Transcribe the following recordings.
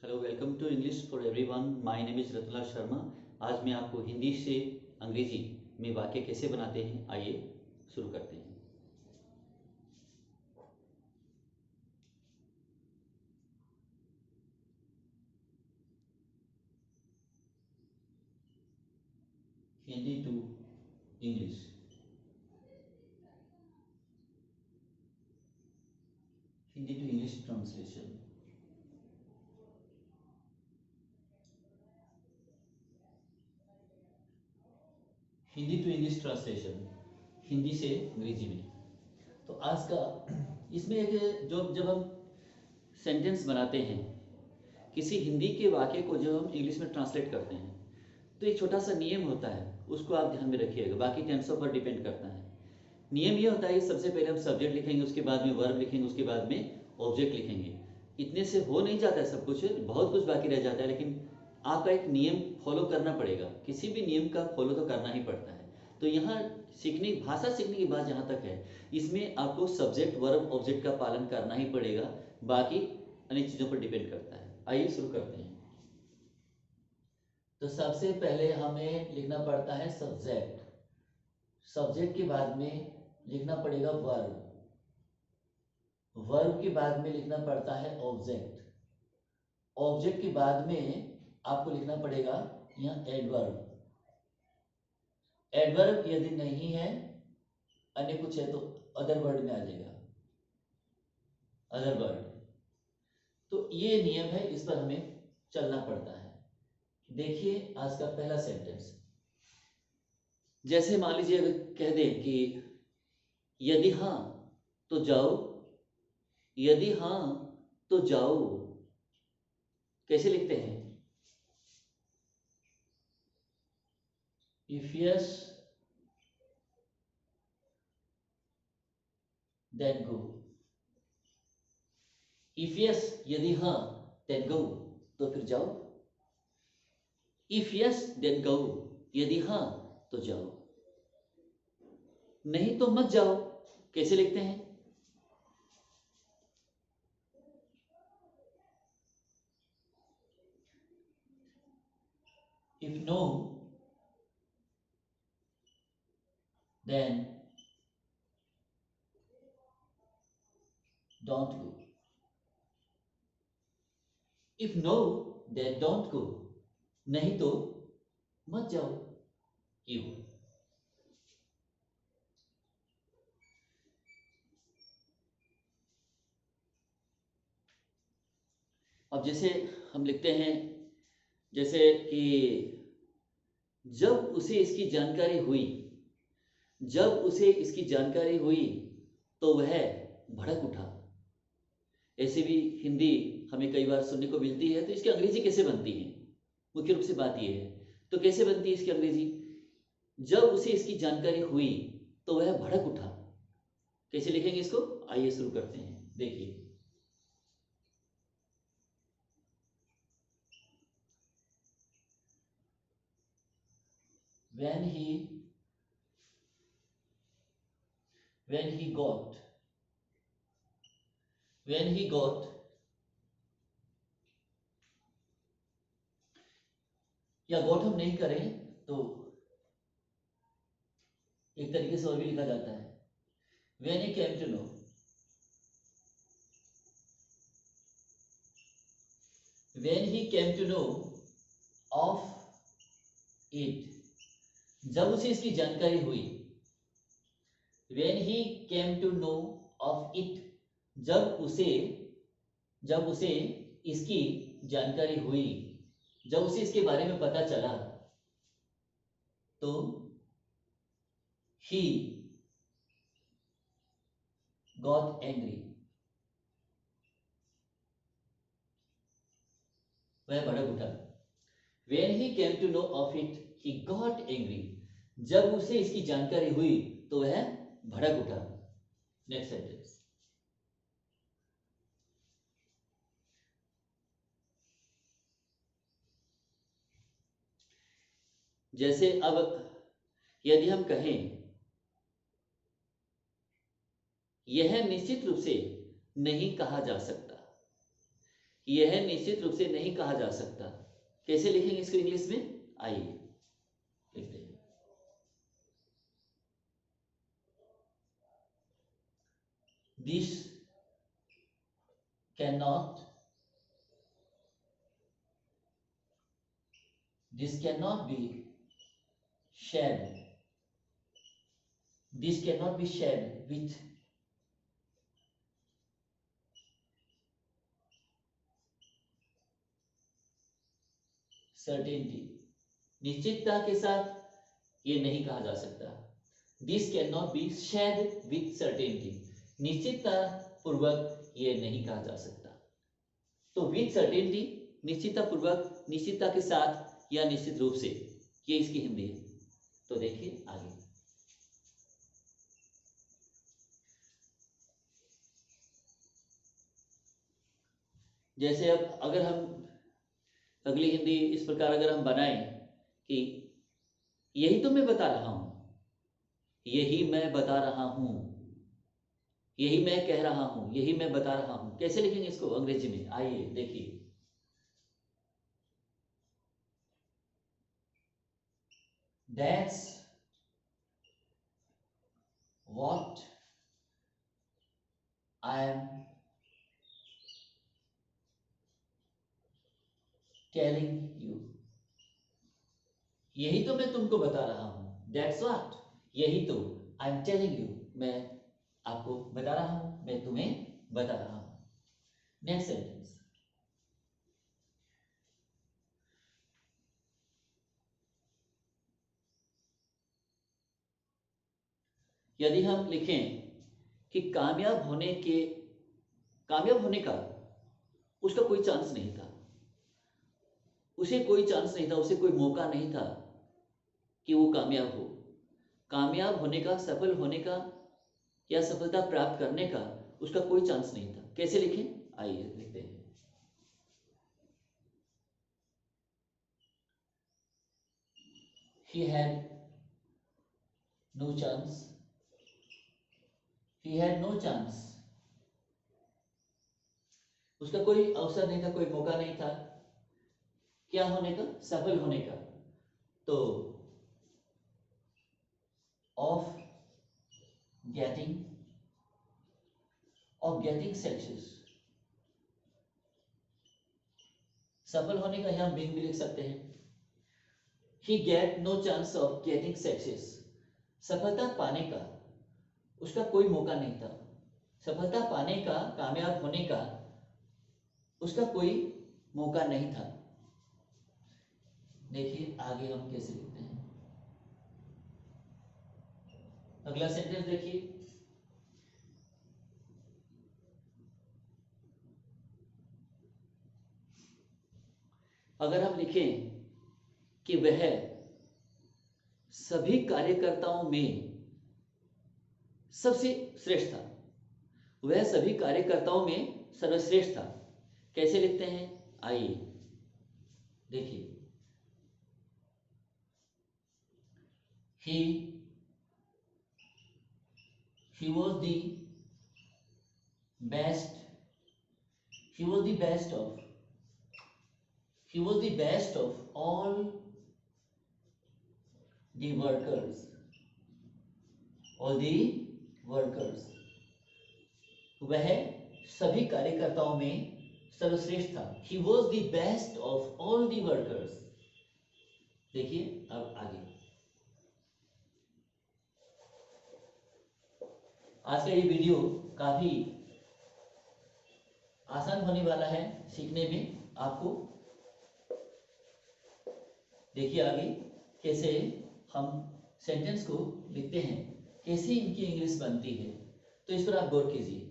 Hello, welcome to English for everyone. My name is Ratanlal Sharma. आज मैं आपको हिंदी से अंग्रेजी में वाक्य कैसे बनाते हैं, आइए शुरू करते हैं। Hindi to English. Hindi to English translation. Hindi to English translation, Hindi से अंग्रेजी में। तो आज का इसमें एक जो जब हम सेंटेंस बनाते हैं, किसी हिंदी के वाक्य को जब हम इंग्लिश में ट्रांसलेट करते हैं, तो एक छोटा सा नियम होता है, उसको आप ध्यान में रखिएगा। बाकी टेंसों पर डिपेंड करता है। नियम ये होता है कि सबसे पहले हम सब्जेक्ट लिखेंगे, उसके बाद में वर्ब लिखेंगे, उसके बाद में ऑब्जेक्ट लिखेंगे। इतने से हो नहीं जाता है सब कुछ, बहुत कुछ बाकी रह जाता है, लेकिन आपका एक नियम फॉलो करना पड़ेगा। किसी भी नियम का फॉलो तो करना ही पड़ता है। तो यहाँ सीखने, भाषा सीखने की बात जहाँ तक है, इसमें आपको सब्जेक्ट वर्ब ऑब्जेक्ट का पालन करना ही पड़ेगा। बाकी अनेक चीज़ों पर डिपेंड करता है। आइए शुरू करते हैं। तो सबसे पहले हमें लिखना पड़ता है सब्जेक्ट। सब्जेक्ट के बाद में लिखना पड़ेगा वर्ब। वर्ब के बाद में लिखना पड़ता है ऑब्जेक्ट। ऑब्जेक्ट के बाद में आपको लिखना पड़ेगा यहाँ एडवर्ब। एडवर्ब यदि नहीं है, अन्य कुछ है, तो अदर वर्ड में आ जाएगा, अदर वर्ड। तो ये नियम है, इस पर हमें चलना पड़ता है। देखिए आज का पहला सेंटेंस। जैसे मान लीजिए अगर कह दें कि यदि हाँ तो जाओ, यदि हाँ तो जाओ, कैसे लिखते हैं? If yes then go. If yes यदि हाँ, देन गो तो फिर जाओ। इफ यस देन गो, यदि हाँ तो जाओ, नहीं तो मत जाओ, कैसे लिखते हैं? If no then don't go. If no then don't go, नहीं तो मत जाओ। क्यों? अब जैसे हम लिखते हैं, जैसे कि जब उसे इसकी जानकारी हुई, जब उसे इसकी जानकारी हुई तो वह भड़क उठा। ऐसे भी हिंदी हमें कई बार सुनने को मिलती है, तो इसकी अंग्रेजी कैसे बनती है? मुख्य रूप से बात यह है। तो कैसे बनती है इसकी अंग्रेजी? जब उसे इसकी जानकारी हुई तो वह भड़क उठा, कैसे लिखेंगे इसको? आइए शुरू करते हैं। देखिए, when he got, when he got, या गॉट हम नहीं करें तो एक तरीके से और भी लिखा जाता है, when he came to know, when he came to know of it, जब उसे इसकी जानकारी हुई। when he came to know of it, जब उसे इसकी जानकारी हुई, जब उसे इसके बारे में पता चला, तो he got angry, वह भड़क उठा। when he came to know of it, he got angry, जब उसे इसकी जानकारी हुई तो वह भड़क उठा। Next sentence. जैसे अब यदि हम कहें यह निश्चित रूप से नहीं कहा जा सकता, यह निश्चित रूप से नहीं कहा जा सकता। कैसे लिखेंगे इसको इंग्लिश में? आइए लिखते हैं। This cannot be shared. This cannot be shared with certainty. निश्चितता के साथ ये नहीं कहा जा सकता। This cannot be shared with certainty. निश्चितता पूर्वक ये नहीं कहा जा सकता। तो with certainty निश्चितता पूर्वक, निश्चितता के साथ या निश्चित रूप से, ये इसकी हिंदी है। तो देखिए आगे, जैसे अब अगर हम अगली हिंदी इस प्रकार अगर हम बनाएं कि यही तो मैं बता रहा हूं, यही मैं बता रहा हूं, यही मैं कह रहा हूं, यही मैं बता रहा हूं। कैसे लिखेंगे इसको अंग्रेजी में? आइए देखिए। That's what I am telling you. यही तो मैं तुमको बता रहा हूं। That's what, यही तो, I am telling you, मैं आपको बता रहा हूं, मैं तुम्हें बता रहा हूं। नेक्स्ट सेंटेंस, यदि हम लिखें कि कामयाब होने का उसका कोई चांस नहीं था, उसे कोई चांस नहीं था, उसे कोई मौका नहीं था कि वो कामयाब हो। कामयाब होने का, सफल होने का या सफलता प्राप्त करने का उसका कोई चांस नहीं था। कैसे लिखें? आइए लिखते हैं। He had no chance. He had no chance. उसका कोई अवसर नहीं था, कोई मौका नहीं था क्या होने का? सफल होने का। तो of getting सक्सेस, सफल होने का यहां बीइंग भी लिख सकते हैं। He get no chance of getting success, सफलता पाने का उसका कोई मौका नहीं था। सफलता पाने का, कामयाब होने का उसका कोई मौका नहीं था। देखिए आगे हम कैसे लिखते हैं। अगला सेंटेंस देखिए, अगर हम लिखें कि वह सभी कार्यकर्ताओं में सबसे श्रेष्ठ था, वह सभी कार्यकर्ताओं में सर्वश्रेष्ठ था। कैसे लिखते हैं? आइए देखिए। he was the best of all the workers, वह सभी कार्यकर्ताओं में सर्वश्रेष्ठ था। He was the best of all the workers. देखिए अब आगे, आज का ये वीडियो काफी आसान होने वाला है सीखने में आपको। देखिए आगे कैसे हम सेंटेंस को लिखते हैं, कैसे इनकी इंग्लिश बनती है, तो इस पर आप गौर कीजिए।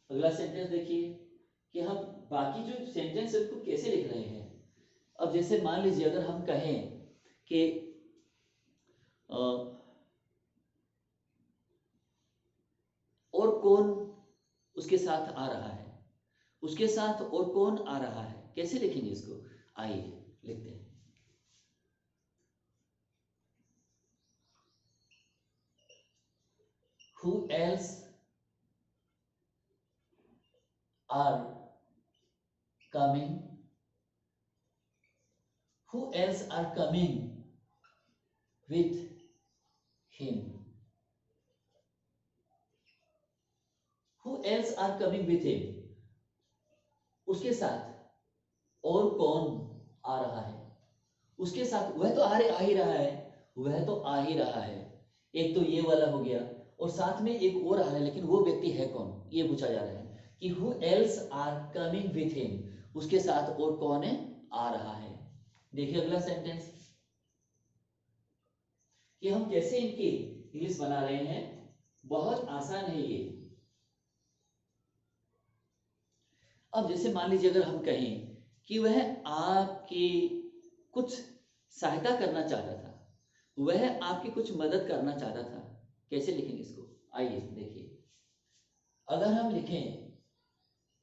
अगला सेंटेंस देखिए कि हम बाकी जो सेंटेंस है उनको कैसे लिख रहे हैं। अब जैसे मान लीजिए अगर हम कहें कि और कौन उसके साथ आ रहा है, उसके साथ और कौन आ रहा है, कैसे लिखेंगे इसको? आइए लिखते हैं। Who else are coming, who else are coming with him, who else are coming with him, उसके साथ और कौन आ रहा है, उसके साथ वह तो आ ही रहा है, वह तो आ ही रहा है। एक तो ये वाला हो गया और साथ में एक और आ रहा है, लेकिन वो व्यक्ति है कौन, ये पूछा जा रहा है कि who else are coming with him, उसके साथ और कौन है आ रहा है। देखिए अगला सेंटेंस कि हम कैसे इनकी इंग्लिश बना रहे हैं, बहुत आसान है ये। अब जैसे मान लीजिए अगर हम कहें कि वह आपकी कुछ सहायता करना चाहता था, वह आपकी कुछ मदद करना चाहता था, कैसे लिखेंगे इसको, आइए देखिए। अगर हम लिखें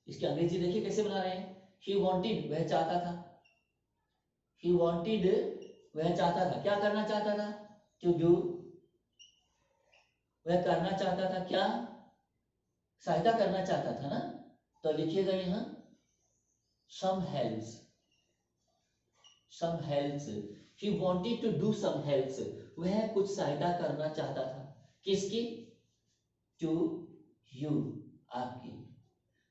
इसकी अंग्रेजी देखिए कैसे बना रहे हैं, he wanted वह चाहता था, he wanted वह चाहता था, क्या करना चाहता था, to do वह करना चाहता था, क्या सहायता करना चाहता था ना, तो लिखिएगा यहाँ some helps, some helps, he wanted to do some helps, वह कुछ सहायता करना चाहता था, किसकी, to you आपकी,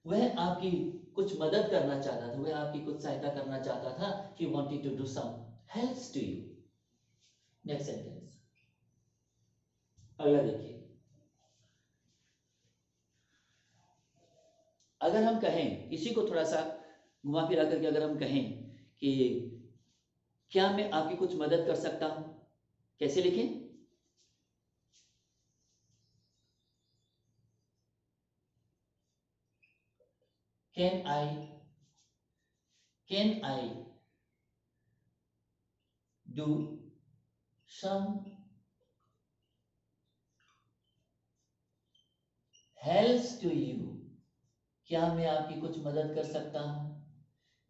वह आपकी कुछ मदद करना चाहता था, वह आपकी कुछ सहायता करना चाहता था, he wanted to do some helps to you। Next sentence अगला देखिए, अगर हम कहें इसी को थोड़ा सा घुमा फिरा करके अगर हम कहें कि क्या मैं आपकी कुछ मदद कर सकता हूं, कैसे लिखें, can I do some helps to you, क्या मैं आपकी कुछ मदद कर सकता हूं,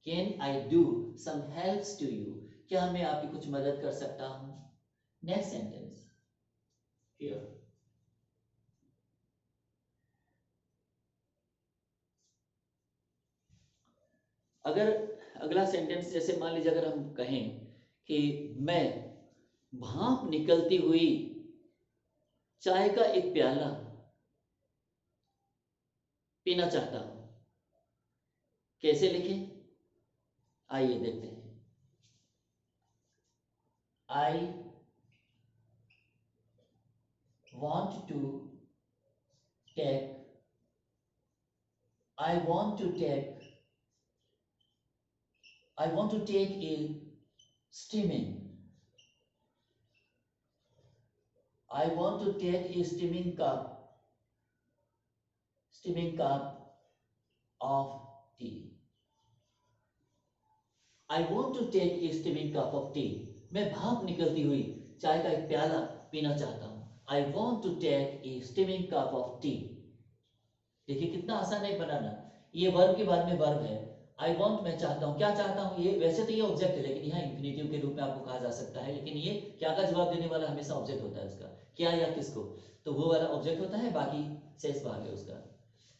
can I do some helps to you, क्या मैं आपकी कुछ मदद कर सकता हूं। नेक्स्ट सेंटेंस हियर, अगर अगला सेंटेंस जैसे मान लीजिए अगर हम कहें कि मैं भाप निकलती हुई चाय का एक प्याला पीना चाहता हूं, कैसे लिखें, आइए देखते हैं। आई want to take, I want to take a steaming, I want to take a steaming cup of tea, I want to take a steaming cup of tea, मैं भाप निकलती हुई चाय का एक प्याला पीना चाहता हूं, I want to take a steaming cup of tea। देखिए कितना आसान है बनाना, ये वर्ब के बाद में वर्ब है, आई वॉन्ट मैं चाहता हूँ, क्या चाहता हूँ, ये वैसे तो ये ऑब्जेक्ट है लेकिन यहाँ इंफिनिटिव के रूप में आपको कहा जा सकता है, लेकिन ये क्या का जवाब देने वाला हमेशा ऑब्जेक्ट होता है उसका, क्या या किसको, तो वो वाला ऑब्जेक्ट होता है, बाकी शेष भाग है उसका।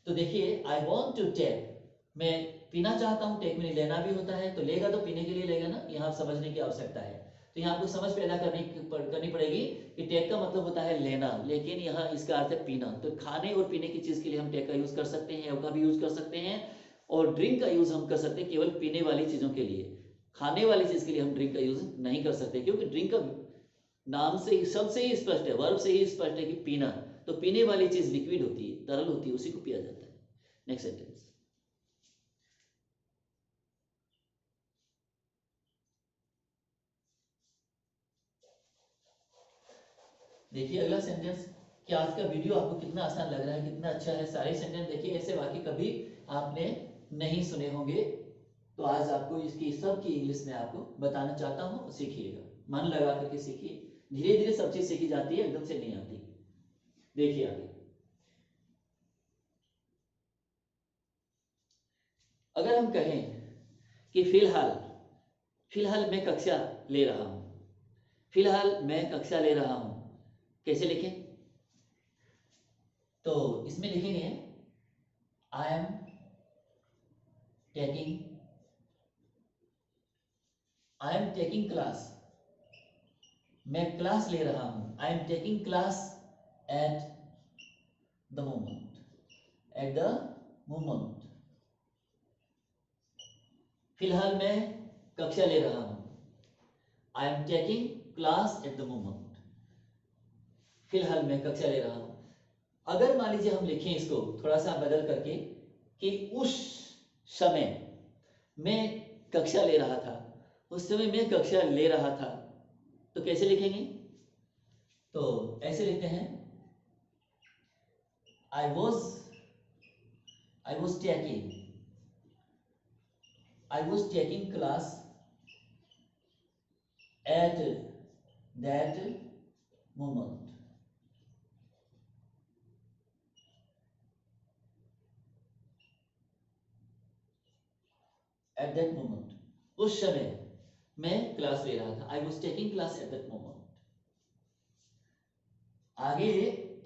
तो देखिए आई वॉन्ट टू टेक, मैं पीना चाहता हूँ, टेक में लेना भी होता है, तो लेगा तो पीने के लिए लेगा ना, यहाँ समझने की आवश्यकता है। तो यहाँ आपको समझ पैदा करनी पड़ेगी कि टेक का मतलब होता है लेना, लेकिन यहाँ इसका अर्थ है पीना, तो खाने और पीने की चीज के लिए हम टेक का यूज कर सकते हैं, का भी यूज कर सकते हैं, और ड्रिंक का यूज हम कर सकते हैं केवल पीने वाली चीजों के लिए, खाने वाली चीज के लिए हम ड्रिंक का यूज नहीं कर सकते, क्योंकि ड्रिंक का नाम से ही शब्द से ही स्पष्ट है, वर्ब से ही स्पष्ट है कि पीना, तो पीने वाली चीज लिक्विड होती है, तरल होती है, उसी को पिया जाता है। नेक्स्ट सेंटेंस, देखिए अगला सेंटेंस, कि आज का वीडियो आपको कितना आसान लग रहा है, कितना अच्छा है, सारे सेंटेंस देखिए, ऐसे वाक्य कभी आपने नहीं सुने होंगे, तो आज आपको इसकी सब की इंग्लिश में आपको बताना चाहता हूँ, सीखिएगा, मन लगा करके सीखिए, धीरे धीरे सब चीज सीखी जाती है, एकदम से नहीं आती। देखिए आगे, अगर हम कहें कि फिलहाल मैं कक्षा ले रहा हूं, फिलहाल मैं कक्षा ले रहा हूं, कैसे लिखें, तो इसमें लिखेंगे I am taking, I am taking class, मैं क्लास ले रहा हूं, I am taking class at the moment, at the moment, फिलहाल मैं कक्षा ले रहा हूं, I am taking class at the moment, फिलहाल मैं कक्षा ले रहा हूं। अगर मान लीजिए हम लिखें इसको थोड़ा सा बदल करके कि उस समय मैं कक्षा ले रहा था, उस समय मैं कक्षा ले रहा था, तो कैसे लिखेंगे? तो ऐसे लिखते हैं, I was taking class at that moment, at that moment, उस समय मैं क्लास ले रहा था, I was taking class at that moment. आगे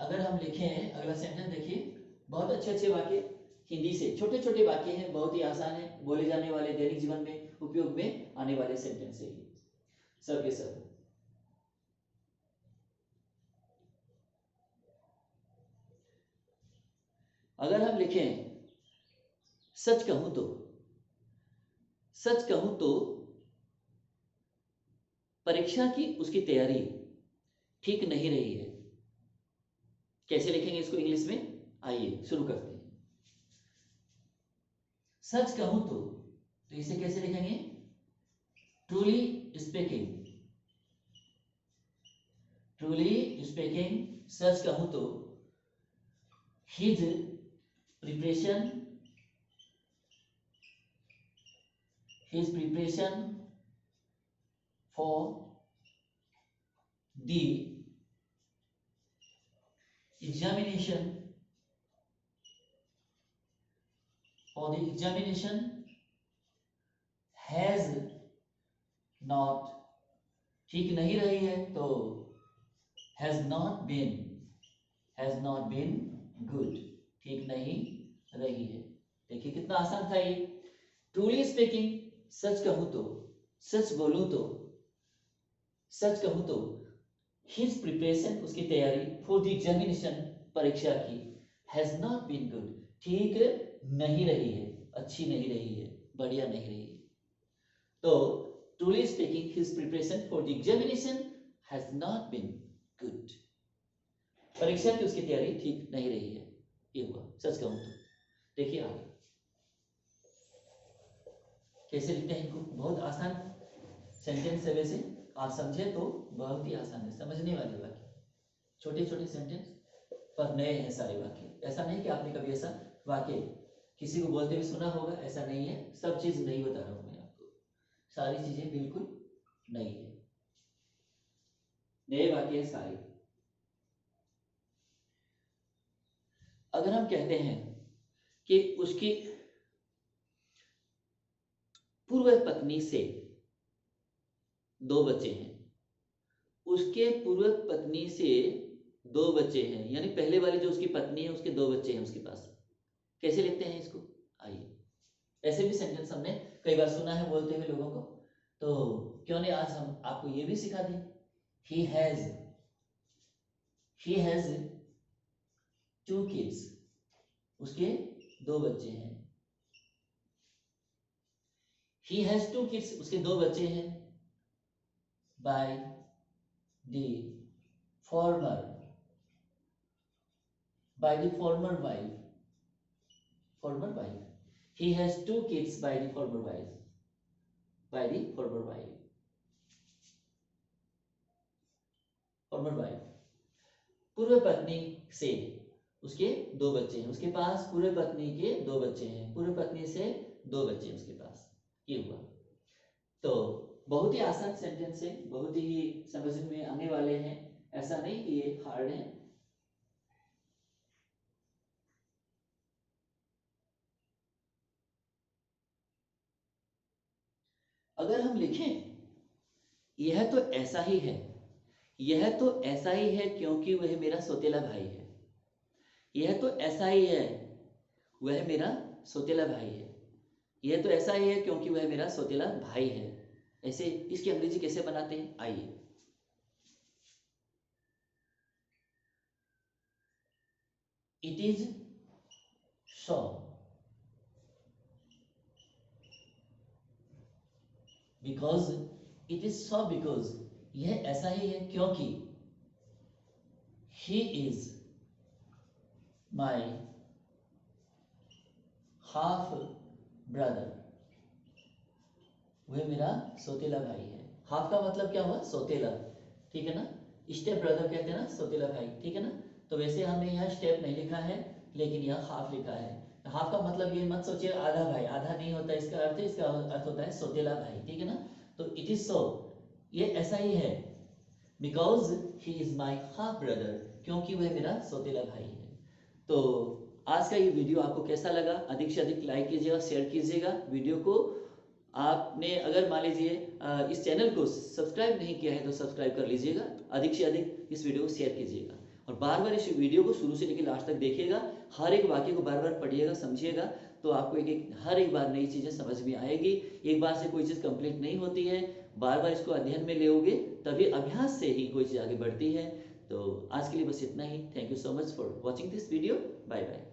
अगर हम लिखें अगला सेंटेंस देखिए, बहुत अच्छे अच्छे वाक्य हिंदी से, छोटे छोटे वाक्य हैं, बहुत ही आसान है, बोले जाने वाले, दैनिक जीवन में उपयोग में आने वाले सेंटेंस है सब के सब। अगर हम लिखें सच कहूं तो, सच कहूं तो परीक्षा की उसकी तैयारी ठीक नहीं रही है, कैसे लिखेंगे इसको इंग्लिश में? आइए शुरू करते हैं। सच कहूं तो इसे कैसे लिखेंगे? ट्रूली स्पीकिंग, ट्रूली स्पीकिंग, सच कहूं तो his preparation for the examination has not, ठीक नहीं रही है तो has not been good, ठीक नहीं रही है। देखिए कितना आसान था ये। ट्रूली स्पीकिंग, सच कहूं तो, सच बोलूं तो, सच कहूं तो हिज प्रिपरेशन, उसकी तैयारी, फॉर द एग्जामिनेशन, परीक्षा की, हैज नॉट बीन गुड, ठीक नहीं रही है, अच्छी नहीं रही है, बढ़िया नहीं रही है। तो truly speaking his preparation for the examination has not been good, परीक्षा की उसकी तैयारी ठीक नहीं रही है, ये हुआ सच कहूं तो। देखिए आगे कैसे लिखते हैं इनको, बहुत आसान सेंटेंस है, वैसे आप समझे तो बहुत ही आसान है, समझने वाले वाक्य, छोटे छोटे सेंटेंस पर नए हैं सारे वाक्य। ऐसा नहीं कि आपने कभी ऐसा वाक्य किसी को बोलते हुए सुना होगा, ऐसा नहीं है, सब चीज नहीं बता रहा हूं मैं आपको, सारी चीजें बिल्कुल नई है, नए वाक्य है सारे। अगर हम कहते हैं कि उसकी पूर्व पत्नी से 2 बच्चे हैं, उसके पूर्व पत्नी से 2 बच्चे हैं, यानी पहले वाली जो उसकी पत्नी है उसके 2 बच्चे हैं उसके पास, कैसे लिखते हैं इसको? आइए, ऐसे भी सेंटेंस हमने कई बार सुना है बोलते हुए लोगों को, तो क्यों नहीं आज हम आपको ये भी सिखा दें। he has 2 kids, उसके 2 बच्चे हैं। he has 2 kids, उसके 2 बच्चे हैं। by the former wife, he has 2 kids by the former wife, पूर्व पत्नी से उसके 2 बच्चे हैं, उसके पास पूर्व पत्नी के 2 बच्चे हैं, पूर्व पत्नी से 2 बच्चे हैं उसके पास, ये हुआ। तो बहुत ही आसान सेंटेंस है, बहुत ही समझ में आने वाले हैं, ऐसा नहीं कि ये हार्ड है। अगर हम लिखें यह तो ऐसा ही है, यह तो ऐसा ही है क्योंकि वह मेरा सौतेला भाई है, यह तो ऐसा ही है वह मेरा सौतेला भाई है, यह तो ऐसा ही है क्योंकि वह मेरा सौतेला भाई है। ऐसे इसकी अंग्रेजी कैसे बनाते हैं, आइए। It is so, because, it is so because, यह ऐसा ही है क्योंकि, he is my half brother, वह मेरा सौतेला भाई है। हाफ का मतलब क्या हुआ, सौतेला, ठीक है ना। स्टेप ब्रदर कहते हैं ना सौतेला भाई, ठीक है ना। तो वैसे हमने यहाँ स्टेप नहीं लिखा है, लेकिन यहाँ हाफ लिखा है। हाफ का मतलब ये मत सोचिए आधा भाई, आधा नहीं होता इसका अर्थ, इसका अर्थ होता है सौतेला भाई, ठीक है ना। तो इट इज सो, ये ऐसा ही है, because he is my half brother, क्योंकि वह मेरा सौतेला भाई है। तो आज का ये वीडियो आपको कैसा लगा, अधिक से अधिक लाइक कीजिएगा, शेयर कीजिएगा वीडियो को। आपने अगर मान लीजिए इस चैनल को सब्सक्राइब नहीं किया है तो सब्सक्राइब कर लीजिएगा, अधिक से अधिक इस वीडियो को शेयर कीजिएगा और बार बार इस वीडियो को शुरू से लेकर लास्ट तक देखिएगा। हर एक वाक्य को बार बार पढ़िएगा, समझिएगा, तो आपको हर एक बार नई चीज़ें समझ में आएगी। एक बार से कोई चीज़ कंप्लीट नहीं होती है, बार बार इसको अध्ययन में लेओगे तभी अभ्यास से ही कोई चीज़ आगे बढ़ती है। तो आज के लिए बस इतना ही। Thank you so much for watching this video. Bye bye.